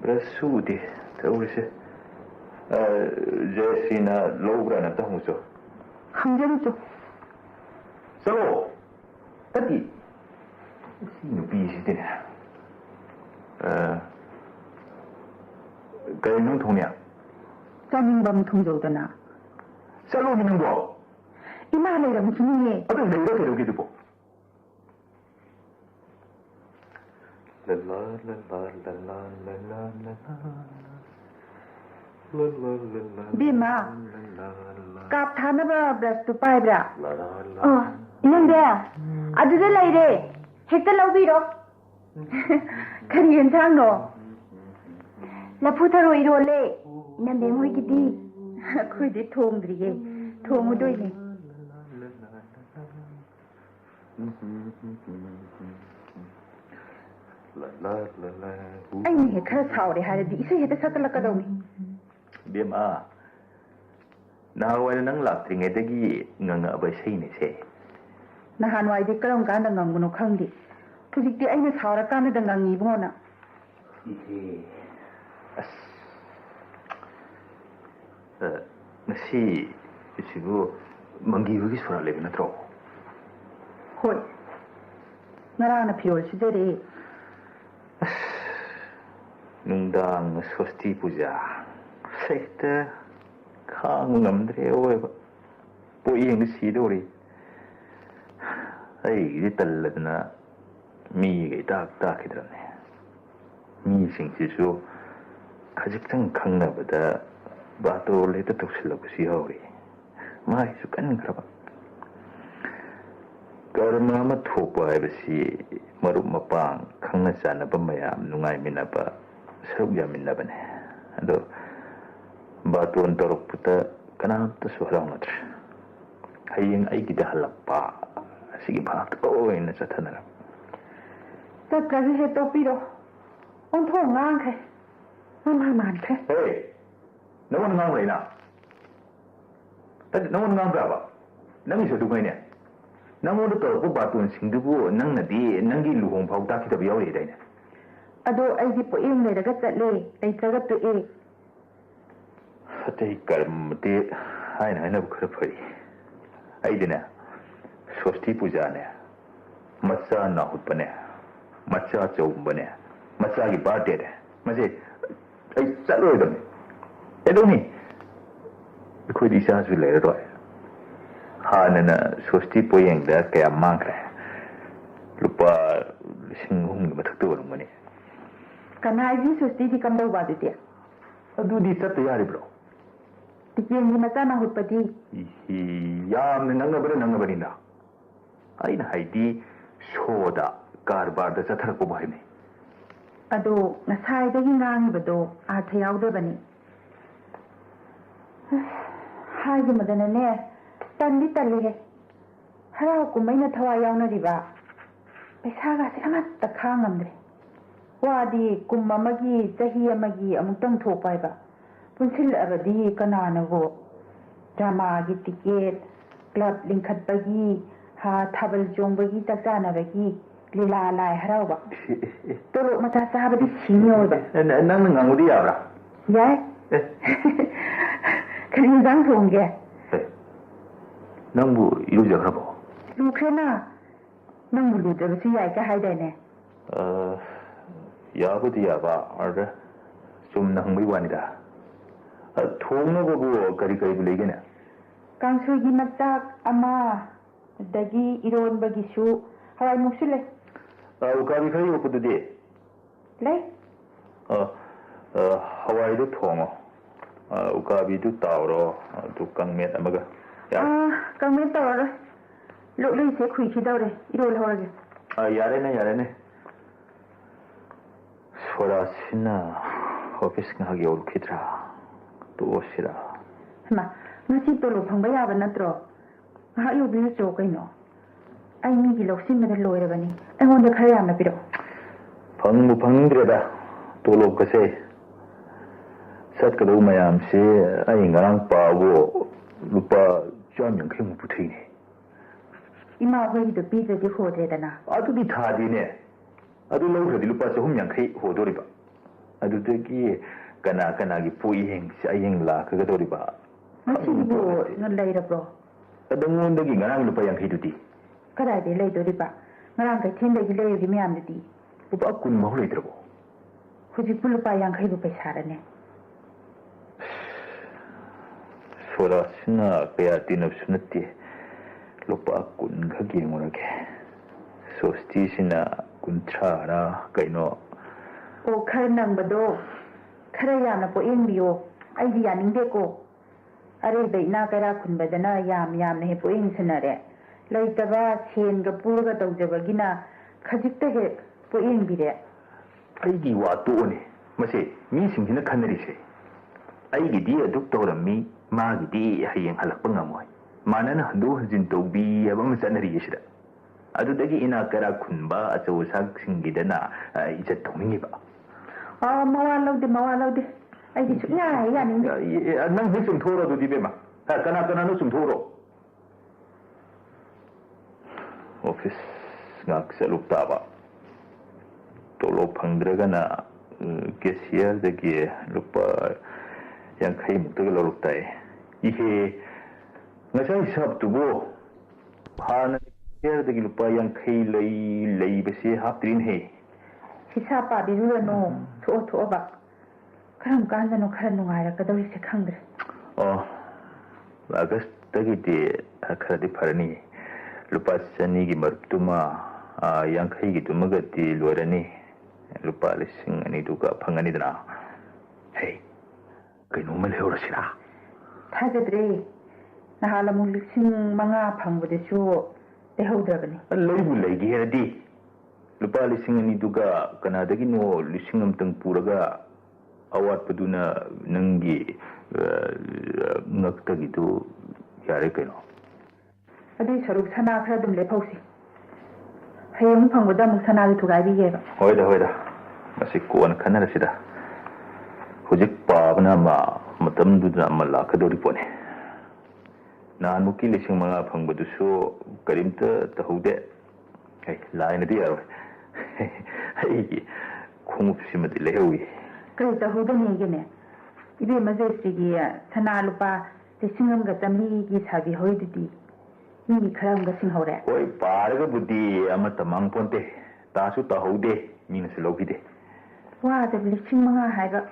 ꯕ꯭ꯔꯁ ꯁꯨꯗꯦ ꯇꯧꯔꯤꯁꯦ ꯖꯦꯁꯤꯅ ꯂꯧꯕ꯭ꯔꯥꯅ ꯑꯝꯇ ꯍꯪꯉꯨꯆꯣ ꯍꯪꯖꯔꯨꯆꯣ ꯆꯠꯂꯣ ꯇꯠꯇꯤ ꯁꯤ ꯅꯨꯄꯤꯁꯤꯗꯤꯅꯦ ꯀꯔꯤ ꯅꯪ ꯊꯣꯡꯅꯦ ꯆꯥꯅꯤꯡꯕ ꯑꯃ ꯊꯣꯡꯖꯧꯗꯅ ꯆꯠꯂꯣꯅꯤ ꯅꯪꯕꯣ ꯏꯃꯥ ꯂꯩꯔꯝꯈꯤꯅꯤꯌꯦ ꯑꯗꯨ ꯂꯩꯔ ꯀꯩꯗꯧꯒꯦꯗꯨꯕꯣ La la la la la la la la la la. Bima ꯀꯥꯞ ꯊꯥꯅꯕ ꯕ꯭ꯔꯁꯇꯨ ꯄꯥꯏꯕ꯭ꯔꯥ ꯏꯅꯝꯕꯦ ꯑꯗꯨꯗ ꯂꯩꯔꯦ ꯍꯦꯛꯇ ꯂꯧꯕꯤꯔꯣ ꯀꯔꯤ ꯌꯦꯟꯁꯥꯡꯅꯣ ꯂꯐꯨ ꯊꯔꯣ ꯏꯔꯣꯜꯂꯦ ꯏꯅꯝꯕꯦ ꯃꯣꯏꯒꯤꯗꯤ ꯑꯩꯈꯣꯏꯗꯤ ꯊꯣꯡꯗ꯭ꯔꯤꯌꯦ ꯊꯣꯡꯉꯨꯗꯣꯏꯅꯦ ꯑꯩꯅ ꯍꯦꯛ ꯈꯔ ꯁꯥꯎꯔꯦ ꯍꯥꯏꯔꯗꯤ ꯏꯁꯩ ꯍꯦꯛꯇ ꯁꯛꯀꯠꯂꯛꯀꯗꯧꯅꯤ ꯕꯦꯝꯃ ꯅꯍꯥꯟꯋꯥꯏ ꯅꯪ ꯂꯥꯛꯇ꯭ꯔꯤꯉꯩꯗꯒꯤ ꯉꯪꯉꯛꯑꯕ ꯏꯁꯩꯅꯦꯁꯦ ꯅꯍꯥꯟꯋꯥꯏꯗꯤ ꯀꯔꯝ ꯀꯥꯟꯗ ꯉꯪꯕꯅꯣ ꯈꯪꯗꯦ ꯍꯧꯖꯤꯛꯇꯤ ꯑꯩꯅ ꯁꯥꯎꯔꯀꯥꯟꯗ ꯉꯪꯉꯤꯕꯣꯅ ꯏꯍꯦ ꯑꯁ ꯉꯁꯤ ꯁꯤꯕꯨ ꯃꯪꯒꯤ ꯍꯣꯏꯒꯤ ꯁꯣꯔꯥ ꯂꯩꯕ ꯅꯠꯇ꯭ꯔꯣ ꯍꯣꯏ ꯉꯔꯥꯡꯅ ꯐꯤꯔꯣꯜ ꯁꯨꯖꯔꯛꯑꯦ ꯑꯁ ꯅꯨꯡꯗꯥꯡ ꯁ꯭ꯋꯁꯇꯤ ꯄꯨꯖꯥ ꯍꯦꯛꯇ ꯈꯥꯡꯕ ꯉꯝꯗ꯭ꯔꯦ ꯑꯣꯏꯕ ꯄꯣꯠꯌꯦꯡꯗ ꯁꯤꯗꯧꯔꯤ ꯑꯩꯒꯤꯗꯤ ꯇꯜꯂꯗꯅ ꯃꯤꯒ ꯏꯇꯥꯛ ꯇꯥꯛꯈꯤꯗ꯭ꯔꯕꯅꯦ ꯃꯤꯁꯤꯡꯁꯤꯁꯨ ꯈꯖꯤꯛꯇꯪ ꯈꯪꯅꯕꯗ ꯕꯥꯇꯣꯜ ꯍꯦꯛꯇ ꯇꯧꯁꯤꯜꯂꯛꯄꯁꯨ ꯌꯥꯎꯔꯤ ꯃꯥꯒꯤꯁꯨ ꯀꯟꯈ꯭ꯔꯕ ꯀꯔꯃ ꯑꯃ ꯊꯣꯛꯄ ꯍꯥꯏꯕꯁꯤ ꯃꯔꯨꯞ ꯃꯄꯥꯡ ꯈꯪꯅ ꯆꯥꯟꯅꯕ ꯃꯌꯥꯝ ꯅꯨꯡꯉꯥꯏꯃꯤꯟꯅꯕ ꯁꯔꯨꯛ ꯌꯥꯃꯤꯟꯅꯕꯅꯦ ꯑꯗꯣ ꯕꯥꯇꯣꯟ ꯇꯧꯔꯛꯄꯗ ꯀꯅꯥꯝꯇꯁꯨ ꯍꯔꯥꯎꯅꯗ꯭ꯔꯦ ꯍꯌꯦꯡ ꯑꯩꯒꯤꯗ ꯍꯜꯂꯛꯄ ꯑꯁꯤꯒꯤ ꯚꯥꯞꯇ ꯑꯣꯏꯅ ꯆꯠꯊꯅꯔꯕ ꯆꯠꯇ꯭ꯔꯁꯨ ꯍꯦꯛ ꯇꯣꯛꯄꯤꯔꯣ ꯑꯣꯟꯊꯣꯛ ꯉꯥꯡꯈ꯭ꯔꯦ ꯃꯃꯥ ꯃꯥꯟꯈ꯭ꯔꯦ ꯅꯪꯉꯣꯟꯗ ꯉꯥꯡꯕꯩꯅ ꯅꯪꯉꯣꯟꯗ ꯉꯥꯡꯕ꯭ꯔꯕ ꯅꯪꯒꯤꯁꯨ ꯑꯗꯨꯃꯥꯏꯅꯦ ꯅꯪꯉꯣꯟꯗ ꯇꯧꯔꯛꯄ ꯕꯥꯇꯣꯟꯁꯤꯡꯗꯨꯕꯨ ꯅꯪꯅꯗꯤ ꯅꯪꯒꯤ ꯂꯨꯍꯣꯡꯐꯥꯎ ꯇꯥꯈꯤꯗꯕ ꯌꯥꯎꯔꯤꯗꯥꯏꯅꯦ ꯑꯗꯣ ꯑꯩꯗꯤ ꯄꯣꯠꯌꯦꯡ ꯂꯩꯔꯒ ꯆꯠꯂꯦ ꯂꯩꯇ꯭ꯔꯒ ꯇꯣꯛꯑꯦ ꯑꯇꯩ ꯀꯔꯝꯗꯤ ꯍꯥꯏꯅꯕ ꯈꯔ ꯐꯔꯤ ꯑꯩꯗꯤꯅꯦ ꯁ꯭ꯋꯁꯇꯤ ꯄꯨꯖꯥꯅꯦ ꯃꯆꯥ ꯅꯥꯍꯨꯠꯄꯅꯦ ꯃꯆꯥ ꯆꯧꯕꯅꯦ ꯃꯆꯥꯒꯤ ꯕꯥꯔꯗꯦꯅꯦ ꯃꯁꯤ ꯑꯩ ꯆꯠꯂꯣꯏꯗꯕꯅꯤ ꯀꯩꯗꯧꯅꯤ ꯑꯩꯈꯣꯏꯗꯤ ꯏꯆꯥꯁꯨ ꯂꯩꯔꯔꯣꯏ ꯍꯥꯟꯅꯅ ꯁ꯭ꯋꯁꯇꯤ ꯄꯣꯌꯦꯡꯗ ꯀꯌꯥ ꯃꯥꯡꯈ꯭ꯔꯦ ꯂꯨꯄꯥ 3,000ꯒꯤ ꯃꯊꯛꯇ ꯑꯣꯏꯔꯝꯒꯅꯤ ꯀꯅꯥꯒꯤ ꯁ꯭ꯋꯁꯇꯤꯗꯤ ꯀꯝꯗꯧꯕ ꯑꯗꯨꯗꯤ ꯆꯠꯇ ꯌꯥꯔꯤꯕ꯭ꯔꯣ ꯇꯤꯀꯦꯟꯒꯤ ꯃꯆꯥ ꯅꯥꯍꯨꯠꯄꯗꯤ ꯌꯥꯝꯅ ꯅꯪꯅꯕꯅꯤꯅ ꯑꯩꯅ ꯍꯥꯏꯗꯤ ꯁꯣꯗ ꯀꯔꯕꯥꯔꯗ ꯆꯠꯊꯔꯛꯄꯕꯨ ꯍꯥꯏꯕꯅꯤ ꯑꯗꯣ ꯉꯁꯥꯏꯗꯒꯤ ꯉꯥꯡꯉꯤꯕꯗꯣ ꯑꯥꯔꯊ ꯌꯥꯎꯗꯕꯅꯤ ꯍꯥꯏꯒꯨꯝꯕꯗꯅꯅꯦ ꯇꯟꯗꯤ ꯇꯜꯂꯤꯍꯦ ꯍꯔꯥꯎ ꯀꯨꯝꯍꯩꯅ ꯊꯋꯥꯏ ꯌꯥꯎꯅꯔꯤꯕ ꯄꯩꯁꯥꯒꯁꯦ ꯑꯃꯠꯇ ꯈꯥꯡꯉꯝꯗ꯭ꯔꯦ ꯋꯥꯗꯤ ꯀꯨꯝ ꯑꯃꯒꯤ ꯆꯍꯤ ꯑꯃꯒꯤ ꯑꯃꯨꯛꯇꯪ ꯊꯣꯛꯄ ꯍꯥꯏꯕ ꯄꯨꯟꯁꯤꯜꯂꯛꯑꯕꯗꯤ ꯀꯅꯥꯅꯕꯨ ꯗ꯭ꯔꯃꯥꯒꯤ ꯇꯤꯀꯦꯠ ꯀ꯭ꯂꯕ ꯂꯤꯡꯈꯠꯄꯒꯤ ꯊꯥꯕꯜ ꯆꯣꯡꯕꯒꯤ ꯆꯥꯛꯆꯥꯅꯕꯒꯤ ꯂꯤꯂꯥ ꯂꯥꯏ ꯍꯔꯥꯎꯕ ꯇꯣꯂꯣꯞ ꯃꯆꯥ ꯆꯥꯕꯗꯤ ꯁꯤꯅꯤꯑꯣꯏꯕ ꯅꯪꯅ ꯉꯥꯡꯕꯗꯤ ꯌꯥꯕ꯭ꯔꯥ ꯌꯥꯏ ꯀꯔꯤ ꯏꯟꯖꯥꯡ ꯊꯣꯡꯒꯦ ꯅꯪꯕꯨ ꯏꯔꯨꯖꯈ꯭ꯔꯕꯣ ꯂꯨꯈ꯭ꯔꯦꯅ ꯅꯪꯕꯨ ꯂꯨꯗ꯭ꯔꯕꯁꯨ ꯌꯥꯏ ꯀ ꯍꯥꯏꯗꯥꯏꯅꯦ ꯌꯥꯕꯨꯗꯤ ꯌꯥꯕ ꯑꯗ ꯆꯨꯝꯅ ꯍꯪꯕꯒꯤ ꯋꯥꯅꯤꯗ ꯊꯣꯡꯅꯕꯕꯨ ꯀꯔꯤꯕꯨ ꯂꯩꯒꯦꯅꯦ ꯀꯥꯡꯁꯣꯏꯒꯤ ꯃꯆꯥꯛ ꯑꯃ ꯑꯗꯒꯤ ꯏꯔꯣꯟꯕꯒꯤꯁꯨ ꯍꯋꯥꯏꯃꯨꯛꯁꯨ ꯂꯩ ꯎꯀꯥꯕꯤ ꯈꯔ ꯌꯣꯛꯄꯗꯨꯗꯤ ꯂꯩ ꯍꯋꯥꯏꯗꯨ ꯊꯣꯡꯉꯣ ꯎꯀꯥꯕꯤꯗꯨ ꯇꯥꯎꯔꯣ ꯑꯗꯨ ꯀꯪꯃꯦꯠ ꯑꯃꯒ ꯀꯪꯃꯦꯠ ꯇꯧꯔꯔꯣꯏ ꯂꯣꯛꯂꯩꯁꯦ ꯈꯨꯏꯈꯤꯗꯧꯔꯦ ꯏꯔꯣꯜꯍꯧꯔꯒꯦ ꯌꯥꯔꯦꯅꯦ ꯁꯣꯔꯥꯁꯤꯅ ꯑꯣꯐꯤꯁ ꯉꯥꯏꯍꯥꯛ ꯌꯧꯔꯛꯈꯤꯗ꯭ꯔꯥ ꯇꯣꯛꯑꯁꯤꯔꯥ ꯉꯁꯤ ꯇꯣꯂꯣꯞ ꯐꯪꯕ ꯌꯥꯕ ꯅꯠꯇ꯭ꯔꯣ ꯉꯥꯏꯍꯥꯛ ꯌꯧꯕꯤꯔꯨꯆꯣ ꯀꯩꯅꯣ ꯑꯩ ꯃꯤꯒꯤ ꯂꯧꯁꯤꯟꯕꯗ ꯂꯣꯏꯔꯕꯅꯤ ꯑꯩꯉꯣꯟꯗ ꯈꯔ ꯌꯥꯝꯅ ꯄꯤꯔꯛꯑꯣ ꯐꯪꯅꯤꯡꯗ꯭ꯔꯦꯗ ꯇꯣꯂꯣꯞꯀꯁꯦ ꯆꯠꯀꯗꯧꯕ ꯃꯌꯥꯝꯁꯦ ꯑꯩ ꯉꯔꯥꯡ ꯄꯥꯕꯨ ꯂꯨꯄꯥ 150 ꯄꯨꯊꯩꯅꯦ ꯏꯃꯥ ꯍꯣꯏꯒꯤꯗꯣ ꯄꯤꯗ꯭ꯔꯗꯤ ꯍꯣꯗ꯭ꯔꯦꯗꯅ ꯑꯗꯨꯗꯤ ꯊꯥꯗꯦꯅꯦ ꯑꯗꯨ ꯂꯧꯈ꯭ꯔꯗꯤ ꯂꯨꯄꯥ 350 ꯍꯣꯗꯣꯔꯤꯕ ꯑꯗꯨꯗꯒꯤ ꯀꯅꯥꯒꯤ ꯄꯣꯠꯌꯦꯡ ꯆꯥꯌꯦꯡ ꯂꯥꯛꯀꯗꯧꯔꯤꯕ ꯉꯁꯤꯕꯨ ꯂꯩꯔꯕ꯭ꯔꯣ ꯑꯗꯉꯣꯟꯗꯒꯤ ꯉꯔꯥꯡ ꯂꯨꯄꯥ 50ꯗꯨꯗꯤ ꯀꯗꯥꯏꯗꯩ ꯂꯩꯗꯣꯔꯤꯕ ꯉꯔꯥꯡ ꯀꯩꯊꯦꯜꯗꯒꯤ ꯂꯩꯔꯨꯒꯤ ꯃꯌꯥꯝꯗꯨꯗꯤ ꯂꯨꯄꯥ 20 ꯂꯩꯇ꯭ꯔꯕꯣ ꯍꯧꯖꯤꯛꯄꯨ ꯂꯨꯄꯥ 50ꯕꯨ ꯄꯩꯁꯥꯔꯅꯦ ꯁꯣꯔꯥꯁꯤꯅ ꯀꯌꯥ ꯇꯤꯟꯅꯕꯁꯨ ꯅꯠꯇꯦ ꯂꯨꯄꯥ 20 ꯈꯛ ꯌꯦꯡꯉꯨꯔꯒꯦ ꯁꯣꯁꯇꯤꯁꯤꯅ 30ꯔ ꯀꯩꯅꯣ ꯈꯔ ꯅꯪꯕꯗꯣꯈꯔ ꯌꯥꯝꯅ ꯄꯣꯠꯌꯦꯡꯕꯤꯌꯣ ꯑꯩꯗꯤ ꯌꯥꯅꯤꯡꯗꯦꯀꯣ ꯑꯔꯩꯕ ꯏꯅꯥ ꯀꯩꯔꯥꯛ ꯈꯨꯟꯕꯗꯅ ꯌꯥꯝꯅ ꯍꯦꯛ ꯄꯣꯠꯌꯦꯡ ꯁꯟꯅꯔꯦ ꯂꯩꯇꯕ ꯁꯦꯟꯒ ꯄꯨꯔꯒ ꯇꯧꯖꯕꯒꯤꯅ ꯈꯖꯤꯛꯇ ꯍꯦꯛ ꯄꯣꯠꯌꯦꯡꯕꯤꯔꯦ ꯑꯩꯒꯤ ꯋꯥ ꯇꯣꯛꯑꯣꯅꯦ ꯃꯁꯤ ꯃꯤꯁꯤꯡꯁꯤꯅ ꯈꯟꯅꯔꯤꯁꯦ ꯑꯩꯒꯤꯗꯤ ꯑꯗꯨꯛ ꯇꯧꯔꯝꯃꯤ ꯃꯥꯒꯤꯗꯤ ꯍꯌꯦꯡ ꯍꯜꯂꯛꯄ ꯉꯝꯃꯣꯏ ꯃꯥꯅꯅ ꯍꯟꯗꯣꯛ ꯍꯟꯖꯤꯟ ꯇꯧꯕꯤ ꯍꯥꯏꯕ ꯑꯃ ꯆꯠꯅꯔꯤꯌꯦ ꯁꯤꯗ ꯑꯗꯨꯗꯒꯤ ꯏꯅꯥ ꯀꯩꯔꯥꯛ ꯈꯨꯟꯕ ꯑꯆꯧ ꯑꯁꯥꯡꯁꯤꯡꯒꯤꯗꯅ ꯏꯖꯠ ꯇꯧꯅꯤꯡꯉꯤꯕ ꯃꯋꯥ ꯂꯧꯗꯦ ꯑꯩꯗꯤ ꯁꯨꯡꯌꯥ ꯌꯥꯅꯤꯡꯗꯦ ꯅꯪ ꯍꯦꯛ ꯆꯨꯝꯊꯣꯛꯑꯣ ꯑꯗꯨꯗꯤ ꯕꯦꯝꯃ ꯀꯅꯥꯅꯣ ꯆꯨꯝꯊꯣꯛꯑꯣ ꯑꯣꯐꯤꯁ ꯉꯥꯛ ꯆꯠꯂꯨꯞ ꯇꯥꯕ ꯇꯣꯂꯣꯞ ꯐꯪꯗ꯭ꯔꯒꯅ ꯀꯦꯁꯤꯌꯔꯗꯒꯤ ꯂꯨꯄꯥ 50ꯃꯨꯛꯇꯒ ꯂꯧꯔꯛ ꯇꯥꯏ ihe ngasa hisabtubo hana kꯦꯁꯤꯌꯔꯗꯒꯤ ꯂꯨꯄꯥ 50 ꯂꯩꯕꯁꯦ ꯍꯥꯞꯇ꯭ꯔꯤꯅꯦ ꯍꯦ ꯍꯤꯁꯥꯕ ꯄꯥꯕꯤꯔꯨꯔꯅꯣ ꯊꯣꯛꯑꯕ ꯀꯔꯝ ꯀꯥꯟꯗꯅꯣ ꯈꯔ ꯅꯨꯡꯉꯥꯏꯔꯛꯀꯗꯧꯔꯤꯁꯦ ꯈꯪꯗ꯭ꯔꯦ ꯑꯥꯒꯁꯇꯒꯤꯗꯤ ꯈꯔꯗꯤ ꯐꯔꯅꯤ ꯂꯨꯄꯥ 200ꯒꯤ ꯃꯔꯨꯞꯇꯨꯃ 50ꯒꯤꯗꯨꯃꯒꯗꯤ ꯂꯣꯏꯔꯅꯤ ꯂꯨꯄꯥ 2,000ꯗꯨꯒ ꯐꯪꯉꯅꯤꯗꯅ ꯍꯦ ꯀꯩꯅꯣꯝꯃ ꯂꯩꯍꯧꯔꯁꯤꯔꯥ ꯊꯥꯖꯗ꯭ꯔꯦ ꯅꯍꯥꯟ ꯑꯃꯨꯛ 5,000 ꯐꯪꯕꯗꯁꯨ ꯂꯩꯍꯧꯗ꯭ꯔꯕꯅꯤ ꯂꯩꯕꯨ ꯂꯩꯒꯦ ꯍꯥꯏꯔꯗꯤ ꯂꯨꯄा 2,000ꯗꯨꯒ ꯀꯅꯥꯗꯒꯤꯅꯣ 1,000 ꯄꯨꯔꯒ ꯑꯋꯥꯠꯄꯗꯨꯅ ꯅꯪꯒꯤ ꯉꯛꯇꯒꯤꯗꯨ ꯌꯥꯔꯦ ꯀꯩꯅꯣ ꯑꯗꯨꯏ ꯁꯔꯨꯛ ꯁꯅꯥ ꯈꯔ ꯑꯗꯨꯝ ꯂꯦꯞꯍꯧꯁꯤ ꯍꯌꯦꯡ ꯐꯪꯕꯗ ꯑꯃꯨꯛ ꯁꯅꯥꯒꯤ ꯊꯨꯒꯥꯏꯕꯤꯒꯦꯕ ꯍꯣꯏꯗ ꯃꯁꯤ ꯀꯣꯟꯅ ꯈꯟꯅꯔꯁꯤꯗ ꯍꯧꯖꯤꯛ ꯄꯥꯕꯅ ꯑꯃ ꯃꯇꯝꯗꯨꯗ ꯑꯃ ꯂꯥꯛꯀꯗꯧꯔꯤ ꯄꯣꯠꯅꯤ ꯅꯍꯥꯟꯃꯨꯛꯀꯤ 5,000 ꯐꯪꯕꯗꯨꯁꯨ ꯀꯔꯤꯝꯇ ꯇꯧꯍꯧꯗꯦ ꯂꯥꯏꯅꯗꯤ ꯌꯥꯔꯣꯏ ꯑꯩꯒꯤ ꯈꯣꯡꯎꯞꯁꯤꯃꯗꯤ ꯂꯩꯍꯧꯏ ꯀꯔꯤ ꯇꯧꯍꯧꯗꯅꯤꯒꯦꯅꯦ ꯏꯕꯦꯝꯃ ꯖꯦꯁ꯭ꯔꯤꯒꯤ ꯁꯅꯥ ꯂꯨꯄꯥ 1,100ꯒꯤ ꯁꯥꯕꯤꯍꯧꯔꯤꯗꯨꯗꯤ ꯃꯤ ꯈꯔ ꯑꯃꯒ ꯁꯤꯡꯍꯧꯔꯦ ꯍꯣꯏ ꯄꯥꯔꯒꯕꯨꯗꯤ ꯑꯃꯠꯇ ꯃꯥꯡꯄꯣꯟꯇꯦ ꯇꯥꯁꯨ ꯇꯥꯍꯧꯗꯦ ꯃꯤꯅꯁꯨ ꯂꯧꯕꯤꯗꯦ ꯋꯥꯗꯕ 5,000 ꯍꯥꯏꯒ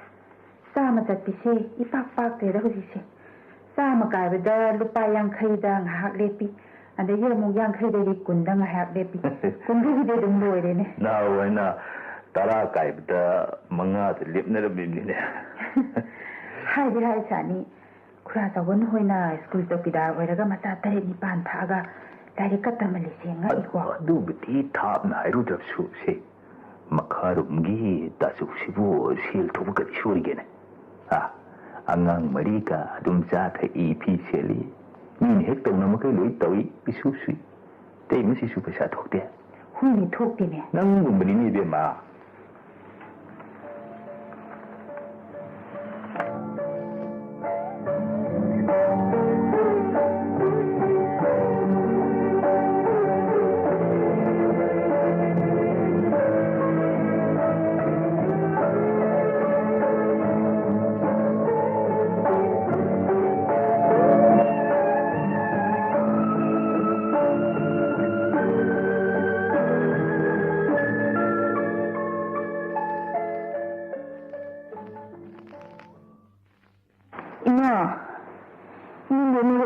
ꯆꯥꯝꯃ ꯆꯠꯄꯤꯁꯦ ꯏꯄꯥꯛ ꯄꯥꯛꯇꯦꯗ ꯍꯧꯖꯤꯛꯁꯦ ꯆꯥꯝꯃ ꯀꯥꯏꯕꯗ ꯂꯨꯄꯥ 50ꯗ ꯉꯥꯏꯍꯥꯛ ꯂꯦꯞꯄꯤ ꯑꯗꯒꯤ ꯑꯃꯨꯛ 50ꯗꯒꯤ 10ꯗ ꯉꯥꯏꯍꯥꯛ ꯂꯦꯞꯄꯤ 20ꯒꯤꯗꯤ ꯑꯗꯨꯝ ꯂꯣꯏꯔꯦꯅꯦ ꯅꯍꯥꯟꯋꯥꯏꯅ 10 ꯀꯥꯏꯕꯗ 5ꯗ ꯂꯦꯞꯅꯔꯝꯃꯤꯕꯅꯤꯅꯦ ꯍꯥꯏꯗꯤ ꯍꯥꯏ ꯁꯥꯅꯤ ꯈꯨꯔꯥ ꯆꯥꯎꯕꯟ ꯍꯣꯏꯅ ꯁ꯭ꯀꯨꯜ ꯆꯧꯀꯤꯗꯥꯔ ꯑꯣꯏꯔꯒ ꯃꯆꯥ 9 ꯊꯥꯛꯑꯒ ꯂꯥꯏꯔꯤꯛꯀ ꯇꯝꯍꯜꯂꯤꯁꯦ ꯉꯛꯏꯀꯣ ꯑꯗꯨꯕꯨꯗꯤ ꯊꯥꯞꯅ ꯍꯥꯏꯔꯨꯗ꯭ꯔꯕꯁꯨ ꯁꯤ ꯃꯈꯥꯔꯣꯝꯒꯤ ꯇꯥꯆꯧꯁꯤꯕꯨ ꯁꯦꯜ ꯊꯣꯛꯄ ꯀꯔꯤ ꯁꯣꯔꯤꯒꯦꯅꯦ ꯑꯉꯥꯡ 4ꯒ ꯑꯗꯨꯝ ꯆꯥꯊꯛꯏ ꯐꯤ ꯁꯦꯠꯂꯤ ꯃꯤꯅ ꯍꯦꯛ ꯇꯧꯅꯃꯈꯩ ꯂꯣꯏ ꯇꯧꯏ ꯏꯁꯨ ꯁꯨꯏ ꯇꯩꯃꯁꯤꯁꯨ ꯄꯩꯁꯥ ꯊꯣꯛꯇꯦ ꯍꯨꯏꯅꯤ ꯊꯣꯛꯇꯦꯅꯦ ꯅꯪꯒꯨꯝꯕꯅꯤꯅꯦ 이베마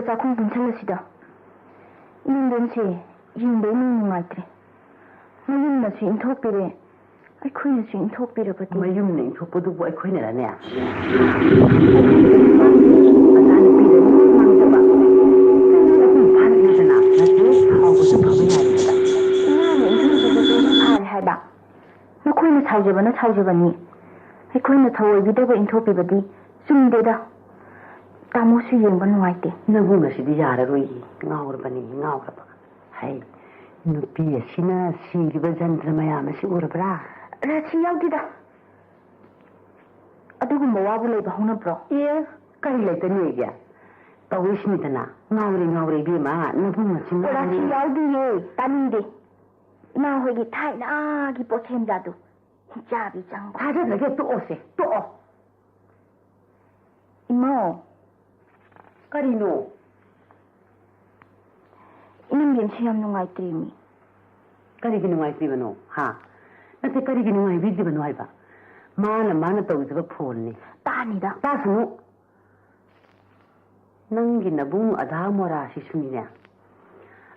ꯆꯥꯛꯈꯨꯝ ꯄꯨꯟꯁꯤꯜꯂꯁꯤꯗ ꯏꯃꯨꯡꯗꯣꯟꯁꯦ ꯌꯦꯡꯕ ꯏꯅꯨꯡ ꯅꯨꯡꯉꯥꯏꯇ꯭ꯔꯦ ꯃꯌꯨꯝꯅꯁꯨ ꯏꯟꯊꯣꯛꯄꯤꯔꯦ ꯑꯩꯈꯣꯏꯅꯁꯨ ꯏꯟꯊꯣꯛꯄꯤꯔꯕꯗꯤ ꯃꯌꯨꯝꯅ ꯏꯟꯊꯣꯛꯄꯗꯨꯕꯨ ꯑꯩꯈꯣꯏꯅꯔꯅꯦ ꯅꯈꯣꯏꯅ ꯁꯥꯎꯖꯕꯅ ꯁꯥꯎꯖꯕꯅꯤ ꯑꯩꯈꯣꯏꯅ ꯊꯧꯑꯣꯏꯕꯤꯗꯕ ꯏꯟꯊꯣꯛꯄꯤꯕꯗꯤ ꯆꯨꯝꯗꯦꯗ ꯇꯥꯃꯣꯁꯨ ꯌꯦꯡꯕ ꯅꯨꯡꯉꯥꯏꯇꯦ ꯅꯕꯨꯡ ꯑꯁꯤꯗꯤ ꯌꯥꯔꯔꯣꯏ ꯉꯥꯎꯔꯕꯅꯤ ꯉꯥꯎꯔꯕ ꯍꯩ ꯅꯨꯄꯤ ꯑꯁꯤꯅ ꯁꯤꯔꯤꯕ ꯖꯟꯇ꯭ꯔ ꯃꯌꯥꯝ ꯑꯁꯤ ꯎꯔꯕ꯭ꯔꯥ ꯔꯥꯁꯤ ꯌꯥꯎꯗꯦꯗ ꯑꯗꯨꯒꯨꯝꯕ ꯋꯥꯕꯨ ꯂꯩꯕ ꯍꯧꯅꯕ꯭ꯔꯣ ꯀꯔꯤ ꯂꯩꯇꯅꯤꯒꯦ ꯇꯧꯔꯤꯁꯤꯅꯤꯗꯅ ꯉꯥꯎꯔꯦ ꯏꯕꯦꯝꯃ ꯅꯕꯨꯡ ꯑꯁꯤꯅ ꯔꯥꯁꯤ ꯌꯥꯎꯗꯤꯌꯦ ꯇꯥꯅꯤꯡꯗꯦ ꯏꯃꯥ ꯍꯣꯏꯒꯤ ꯊꯥꯏꯅꯒꯤ ꯄꯣꯠꯁꯦꯝꯖꯥꯗꯨ ꯍꯤꯡꯆꯥꯕꯤ ꯆꯪꯕ ꯊꯥꯖꯗ꯭ꯔꯒꯦ ꯇꯣꯛꯑꯣ 이모 그리노 이놈 시험 누가있더니 그리기 누가있더니노 하 나한테 그리기 누가있더니노 해봐 마나 떠오르가 폰니 따니다 따스노 ꯅꯪꯒꯤ ꯅꯕꯨꯡ ꯑꯙꯥ ꯃꯣꯔꯥꯁꯤ ꯁꯨꯅꯤꯅꯦ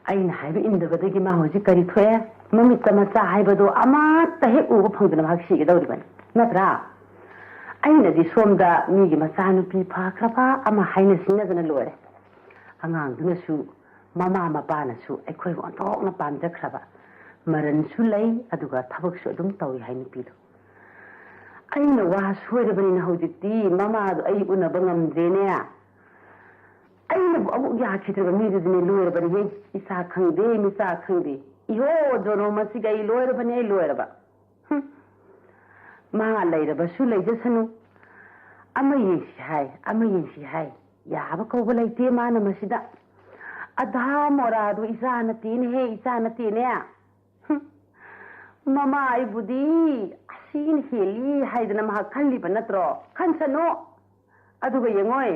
ꯑꯩꯅ ꯍꯥꯏꯕ ꯏꯟꯗꯕꯗꯒꯤ ꯃꯥ ꯍꯧꯖꯤꯛ ꯀꯔꯤ ꯊꯣꯛꯑꯦ ꯃꯃꯤꯠꯇ ꯃꯆꯥ ꯍꯥꯏꯕꯗꯣ ꯑꯃꯠꯇ ꯍꯦꯛ ꯎꯕ ꯐꯪꯗꯅ ꯃꯍꯥꯛ ꯁꯤꯒꯗꯧꯔꯤꯕꯅꯤ ꯅꯠꯇ꯭ꯔꯥ ꯑꯩꯅꯗꯤ ꯁꯣꯝꯗ ꯃꯤꯒꯤ ꯃꯆꯥꯅꯨꯄꯤ ꯐꯈ꯭ꯔꯕ ꯑꯃ ꯍꯥꯏꯅ ꯁꯤꯡꯅꯗꯅ ꯂꯣꯏꯔꯦ ꯑꯉꯥꯡꯗꯨꯅꯁꯨ ꯃꯃꯥ ꯃꯄꯥꯅꯁꯨ ꯑꯩꯈꯣꯏꯕꯨ ꯑꯣꯟꯊꯣꯛꯅ ꯄꯥꯝꯖꯈ꯭ꯔꯕ ꯃꯔꯟꯁꯨ ꯂꯩ ꯑꯗꯨꯒ ꯊꯕꯛꯁꯨ ꯑꯗꯨꯝ ꯇꯧꯏ ꯍꯥꯏ ꯅꯨꯄꯤꯗꯣ ꯑꯩꯅ ꯋꯥ ꯁꯣꯏꯔꯕꯅꯤꯅ ꯍꯧꯖꯤꯛꯇꯤ ꯃꯃꯥꯗꯣ ꯑꯩ ꯎꯅꯕ ꯉꯝꯗ꯭ꯔꯦꯅꯦ ꯑꯩꯅꯕꯨ ꯑꯃꯨꯛ ꯌꯥꯈꯤꯗ꯭ꯔꯕ ꯃꯤꯗꯨꯗꯤꯅꯦ ꯂꯣꯏꯔꯕꯅꯤ ꯏꯆꯥ ꯈꯪꯗꯦ ꯃꯤꯆꯥ ꯈꯪꯗꯦ ꯏꯍꯣꯗꯣꯅꯣ ꯃꯁꯤꯒ ꯑꯩ ꯂꯣꯏꯔꯕꯅꯤ ꯑꯩ ꯂꯣꯏꯔꯕ ꯃꯥ ꯂꯩꯔꯕꯁꯨ ꯂꯩꯖꯁꯅꯨ ꯑꯃ ꯌꯦꯡꯁꯤ ꯍꯥꯏ ꯌꯥꯕ ꯀꯧꯕ ꯂꯩꯇꯦ ꯃꯥꯅ ꯃꯁꯤꯗ ꯑꯙꯥ ꯃꯣꯔꯥꯗꯨ ꯏꯆꯥ ꯅꯠꯇꯦꯅꯦ ꯃꯃꯥ ꯑꯩꯕꯨꯗꯤ ꯑꯁꯤꯅ ꯍꯦꯜꯂꯤ ꯍꯥꯏꯗꯅ ꯃꯍꯥꯛ ꯈꯜꯂꯤꯕ ꯅꯠꯇ꯭ꯔꯣ ꯈꯟꯁꯅꯨ ꯑꯗꯨꯒ ꯌꯦꯡꯉꯣꯏ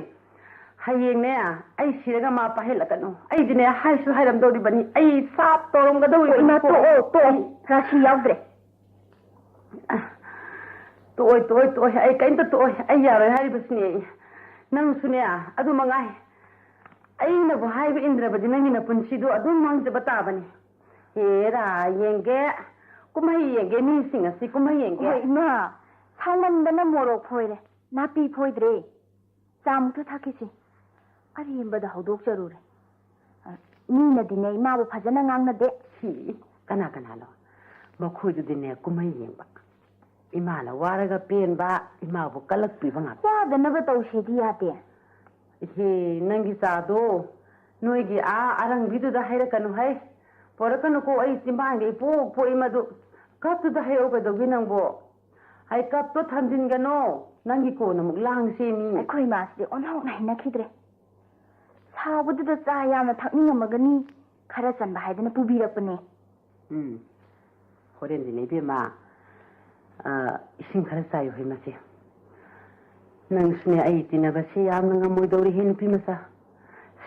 ꯍꯌꯦꯡꯅꯦ ꯑꯩ ꯁꯤꯔꯒ ꯃꯥ ꯄꯥꯏꯍꯜꯂꯛꯀꯅꯨ ꯑꯩꯗꯤꯅꯦ ꯍꯥꯏꯁꯨ ꯍꯥꯏꯔꯝꯗꯧꯔꯤꯕꯅꯤ ꯑꯩ ꯁꯥꯞ ꯇꯧꯔꯝꯒꯗꯧꯔꯤꯕꯅꯤ ꯏꯃꯥ ꯇꯣꯛꯑꯣ ꯔꯥꯁꯤ ꯌꯥꯎꯗ꯭ꯔꯦ ꯇꯣꯛꯑꯣꯏ ꯑꯩ ꯀꯩꯝꯇ ꯇꯣꯛꯑꯣꯏ ꯑꯩ ꯌꯥꯔꯣꯏ ꯍꯥꯏꯔꯤꯕꯁꯤꯅꯦ ꯅꯪꯁꯨꯅꯦ ꯑꯗꯨ ꯃꯉꯥꯏ ꯑꯩꯅꯕꯨ ꯍꯥꯏꯕ ꯏꯟꯗ꯭ꯔꯕꯗꯤ ꯅꯪꯒꯤ ꯅꯄꯨꯟꯁꯤꯗꯣ ꯑꯗꯨꯝ ꯃꯥꯡꯖꯕ ꯇꯥꯕꯅꯤ ꯍꯦꯔꯥ ꯌꯦꯡꯒꯦ ꯀꯨꯝꯍꯩ ꯌꯦꯡꯒꯦ ꯃꯤꯁꯤꯡ ꯑꯁꯤ ꯀꯨꯝꯍꯩ ꯌꯦꯡꯒꯦ ꯍꯣꯏ ꯏꯃꯥ ꯁꯥꯎꯃꯟꯗꯅ ꯃꯣꯔꯣꯛ ꯐꯣꯏꯔꯦ ꯅꯥꯄꯤ ꯐꯣꯏꯗ꯭ꯔꯦ ꯆꯥꯃꯨꯛꯇ ꯊꯥꯛꯈꯤꯁꯤ ꯑꯔꯦꯝꯕꯗ ꯍꯧꯗꯣꯛꯆꯔꯨꯔꯦ ꯃꯤꯅꯗꯤꯅꯦ ꯏꯃꯥꯕꯨ ꯐꯖꯅ ꯉꯥꯡꯅꯗꯦ ꯀꯅꯥꯅꯣ ꯃꯈꯣꯏꯗꯨꯗꯤꯅꯦ ꯀꯨꯝꯍꯩ ꯌꯦꯡꯕ 이마나 와라가 뺀바 이마부 깔락비바 나 와드나가 떠오시디 야대 이 ನಂ기 사도 너희기 아랑비도다 하이라카노 하이 버럭카노 고 아이 찜방게 뽀 이마도 갑도다 하이오가도기 낭보 하이 갑도 탐진가노 난기 고나 묵랑세미 아이코이 마스디 온하오나 히나키드레 ꯁꯥꯎꯕꯗꯨꯗ ꯆꯥ ꯌꯥꯝꯅ ꯊꯛꯅꯤꯡꯉꯝꯃꯒꯅꯤ ꯈꯔ ꯆꯟꯕ ꯍꯥꯏꯗꯅ ꯄꯨꯕꯤꯔꯛꯄꯅꯦ. ꯍꯣꯔꯦꯟꯗꯤꯅꯦ 이ቤ마 이싱 khara chayu hoi mase nangsune ai tinabase yamna ngamoi he nupi masa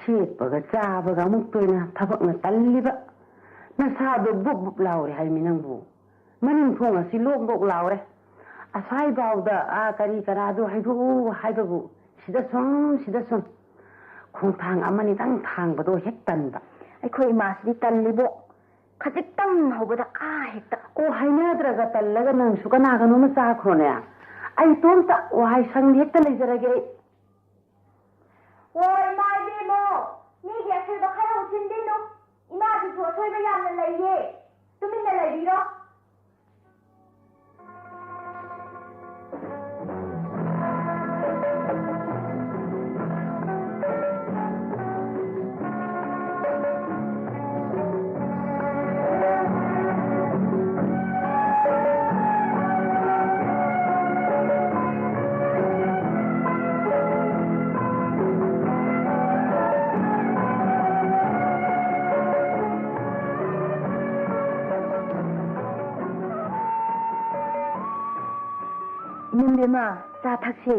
sepaga chabaga amuk toina thabakna talliba nasado buk buk laure hai minangbu manin thonga si lok lok laure asai bawda kari karado haibu sida som khongthang amani dang thangbado hek tanba ꯑꯩꯈꯣꯏ ꯏꯃꯥꯁꯤꯗꯤ ꯇꯜꯂꯤꯕꯣ ꯈꯖꯤꯛꯇꯪ ꯍꯧꯕꯗ ꯍꯦꯛꯇ hainadraga tallaga nangsu kanagano ma chakhone ai tomta wahai sang hekta lejarage oi mai demo migi asirba khara husindino imasi sosoiba yamna laiye tuminna laibiro 이놈들마 자 탁시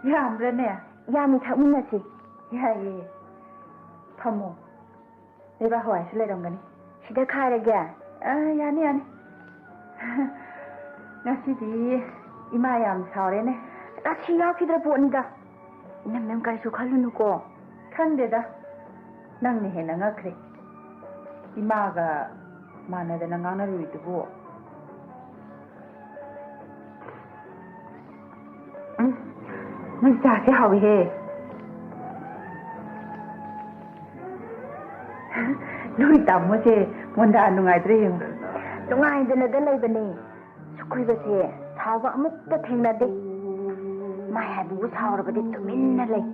ꯌꯥꯝꯕ꯭ꯔꯅꯦ? 야미 탁문나시 ꯌꯥꯏꯌꯦ. ꯐꯝꯃꯣ. ꯂꯩꯕꯥꯛ ꯍꯋꯥꯏꯁꯨ ꯂꯩꯔꯝꯒꯅꯤ. 시대 카르게 ꯌꯥꯅꯤ. ꯉꯁꯤꯗꯤ 이마 ꯌꯥꯝ ꯁꯥꯎꯔꯦꯅꯦ. ꯇꯥꯁꯤ ꯌꯥꯎꯈꯤꯗ꯭ꯔ ꯄꯣꯠꯅꯤꯗ. ꯏꯅꯝ ꯀꯩꯁꯨ ꯈꯜꯂꯨꯅꯨꯀꯣ. ꯈꯪꯗꯦꯗ. ꯅꯪꯅ ꯍꯦꯟꯅ ꯉꯛꯈ꯭ꯔꯦ. 이마가 ꯃꯥꯟꯅꯗꯅ ꯉꯥꯡꯅꯔꯨꯏꯗꯨꯕꯨ. ꯅꯪ ꯆꯥꯁꯦ ꯍꯥꯎꯏꯍꯦ. ꯅꯣꯏ ꯇꯥꯃꯣꯁꯦ ꯃꯣꯟꯗꯥ ꯅꯨꯡꯉꯥꯏꯇ꯭ꯔꯦ ꯌꯦꯡꯉꯣ. ꯅꯨꯡꯉꯥꯏꯗꯅꯗ ꯂꯩꯕꯅꯦ. ꯁꯨꯛꯈꯣꯏꯕꯁꯦ ꯁꯥꯎꯕ ꯑꯃꯨꯛꯇ ꯊꯦꯡꯅꯗꯦ. ꯃꯥꯏ ꯍꯥꯏꯕꯕꯨ ꯁꯥꯎꯔꯕꯗꯤ ꯇꯨꯃꯤꯟꯅ ꯂꯩ.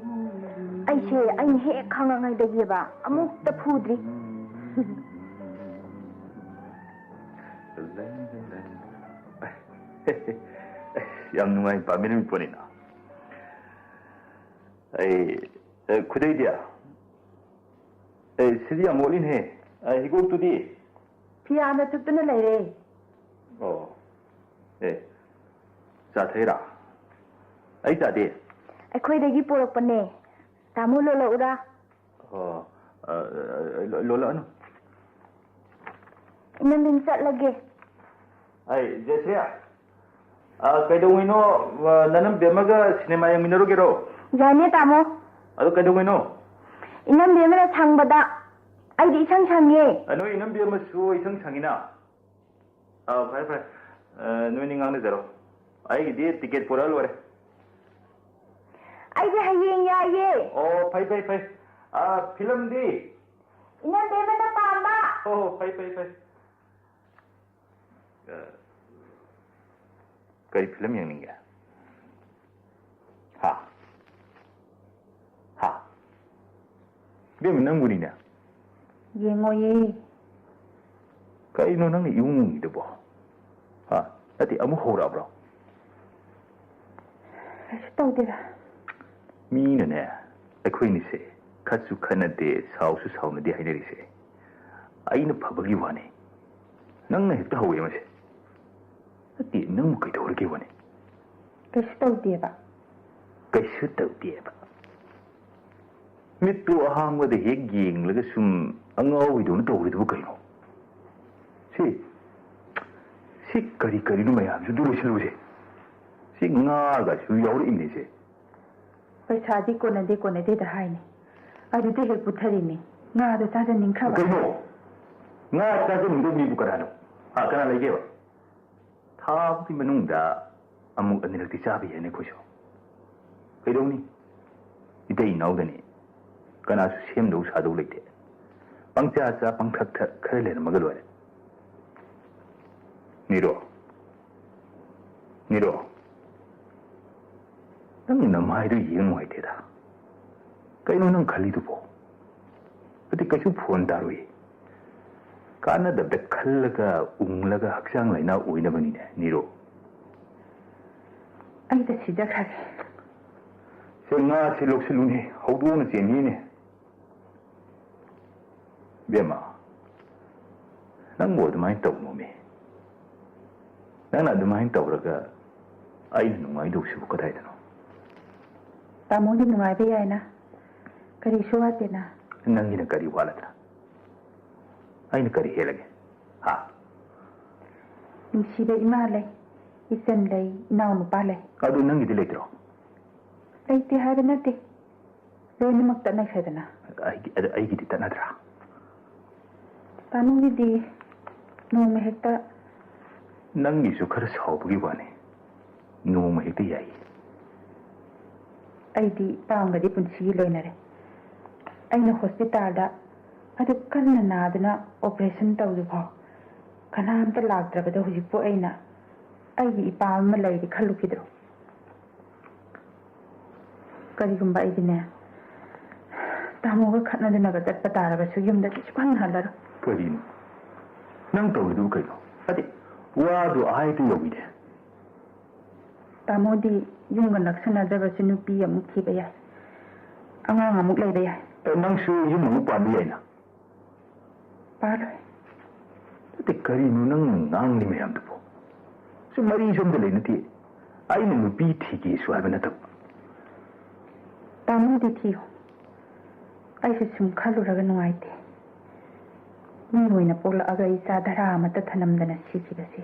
ꯑꯩꯅ ꯍꯦꯛ ꯈꯪꯉꯉꯩꯗꯒꯤꯕ ꯑꯃꯨꯛꯇ ꯐꯨꯗ꯭ꯔꯤ. ꯌꯥꯝ ꯅꯨꯡꯉꯥꯏ ꯄꯥꯝꯃꯤꯔꯝ ꯄꯣꯠꯅꯤꯅ. ꯈꯨꯗꯩꯗꯤ야. ꯁꯤꯗꯤ ꯌꯥꯝ ꯃꯣꯠꯂꯤꯅꯦ. ꯍꯤꯒꯣꯛꯇꯨꯗꯤ. ꯐꯤꯌꯥꯅ ꯇꯨꯞꯇꯨꯅ ꯂꯩꯔꯦ. ꯆꯥ ꯊꯛꯏꯔꯥ? ꯑꯩ ꯆꯥꯗꯦ. ꯑꯩꯈꯣꯏꯗꯒꯤ ꯄꯣꯔꯛꯄꯅꯦ. ꯇꯥꯃꯣ ꯂꯣꯜꯂꯛꯎꯔꯥ? ꯂꯣꯜꯂꯛꯑꯅꯨ. ꯏꯅꯝ ꯆꯠꯂꯒꯦ. ꯖꯦꯁ꯭ꯔꯤꯌꯥ. ꯀꯩꯗꯧꯉꯩꯅꯣ ꯅꯅꯝ ꯕꯦꯝꯃꯒ ꯁꯤꯅꯦꯃꯥ ꯌꯦꯡꯃꯤꯟꯅꯔꯨꯒꯦꯔꯣ? ꯌꯥꯏꯅꯦ ꯇꯥꯃꯣ. ꯑꯗꯨ ꯀꯩꯗꯧꯉꯩꯅꯣ? 이남 뱀을 상보다 아이디 이상상해. 너 이남 뱀을 수 이상상이나. 그래. 너희는 강내대로. 아이디 티켓 보라로 그래. 아이디 하이행이야 예. 파이. 필름디. 이남 뱀을 나 봐봐. 파이. कई फिल्म यंग नहीं है हाँ वे मिनंग बुरी ना येंगोये कई नो नंग यूं इधर हाँ अति अमु हो रहा ब्रो ऐसे तो उधर मीन ने अखोई निसे खत्सु खनदे साउसु साउनदे हाइनरी से आई न फबगी वाने नंग ने हिट हुए मसे अति नंग कई तो रखे वाने कैसे तो उधर मित्तु अहांगवदे हेक येंगलगा सुम अंगाविदोन तौरिदबु कइनो सी करी नु मयाम सु दुरुसिलुसे सी ngaga सु याउर इंगनेसे पैसादी कोनदे दा हाइने अदुते हेक पुथरिने ngaदो चाजा निंखबा कइनो nga चाजा निंदो मिबु करानो कना लेगेबा थाबि मनुंगदा अमुक अनिरक्ति चाबि हेने खोसो कइदौनी इतै नाउदनी कनासु सेमदौ सादौ लेते पंचा पंथक खरे लेन मगल वाले निरो नंग नमाइदु येंग वाइतेदा कइनो नंग खलिदुबो अति कछु फोन तारुई काना दबद खल्लगा उंगलगा हक्सांग लाइना ओइनबनिने निरो आई त सिदा खागे Nga si Loksiluni, how do you see me? Bema, nang would mind to me. None of the mind to I know my do so could I don't know. Tamodi no idea, na. Karishuatina. Nang in a curry wallet. I know curry here again. Ha. She be Imale, Isenley, now Pale. I do none later. Lady had a netty. Then mocked the next headana. I get it another. Tamodi di no me hecta. Nang is a curse hope we won. No, my dear. I di found the different sea learner. I know hospital that I took Kanadana operation to the hall. Can I have the log driver who you put in? I found my lady Kalukido. Karigum by dinner. Tamu Kanadana that Patara, so you that is 100. Karin. Nang to do Kano. What do I do with it? Tamodi, young and Laxana, the Nupi and Mukibaya. Among a Muklaya. Nang sure you know Pamina. Pardon. The Karin Nang me am to. So Marie from the Lenity. I know beat he is so having a top. Tamodi Tio. I should some color of an white. Me win a polar aga is Adara Matatanam than a city.